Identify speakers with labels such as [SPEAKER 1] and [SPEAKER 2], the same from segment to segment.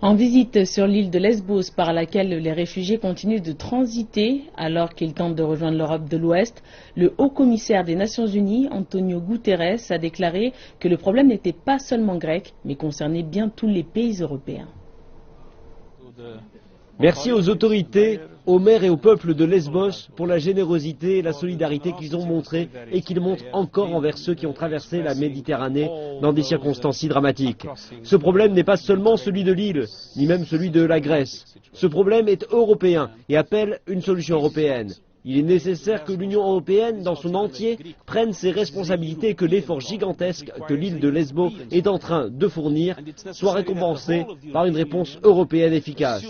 [SPEAKER 1] En visite sur l'île de Lesbos par laquelle les réfugiés continuent de transiter alors qu'ils tentent de rejoindre l'Europe de l'Ouest, le haut-commissaire des Nations Unies, Antonio Guterres, a déclaré que le problème n'était pas seulement grec, mais concernait bien tous les pays européens.
[SPEAKER 2] Merci aux autorités, aux maires et au peuple de Lesbos pour la générosité et la solidarité qu'ils ont montrée et qu'ils montrent encore envers ceux qui ont traversé la Méditerranée dans des circonstances si dramatiques. Ce problème n'est pas seulement celui de l'île, ni même celui de la Grèce. Ce problème est européen et appelle une solution européenne. Il est nécessaire que l'Union européenne, dans son entier, prenne ses responsabilités et que l'effort gigantesque que l'île de Lesbos est en train de fournir soit récompensé par une réponse européenne efficace.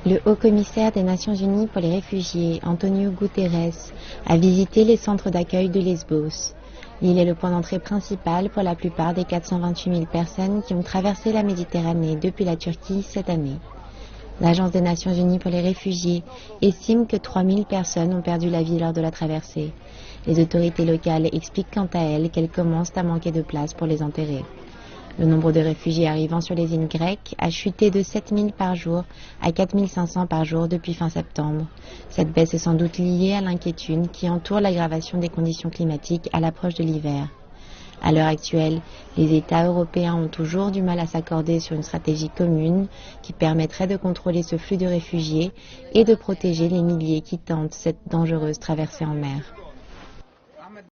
[SPEAKER 3] Le haut-commissaire des Nations Unies pour les réfugiés, Antonio Guterres, a visité les centres d'accueil de Lesbos. L'île est le point d'entrée principal pour la plupart des 428 000 personnes qui ont traversé la Méditerranée depuis la Turquie cette année. L'Agence des Nations Unies pour les réfugiés estime que 3 000 personnes ont perdu la vie lors de la traversée. Les autorités locales expliquent quant à elles qu'elles commencent à manquer de place pour les enterrer. Le nombre de réfugiés arrivant sur les îles grecques a chuté de 7 000 par jour à 4 500 par jour depuis fin septembre. Cette baisse est sans doute liée à l'inquiétude qui entoure l'aggravation des conditions climatiques à l'approche de l'hiver. À l'heure actuelle, les États européens ont toujours du mal à s'accorder sur une stratégie commune qui permettrait de contrôler ce flux de réfugiés et de protéger les milliers qui tentent cette dangereuse traversée en mer.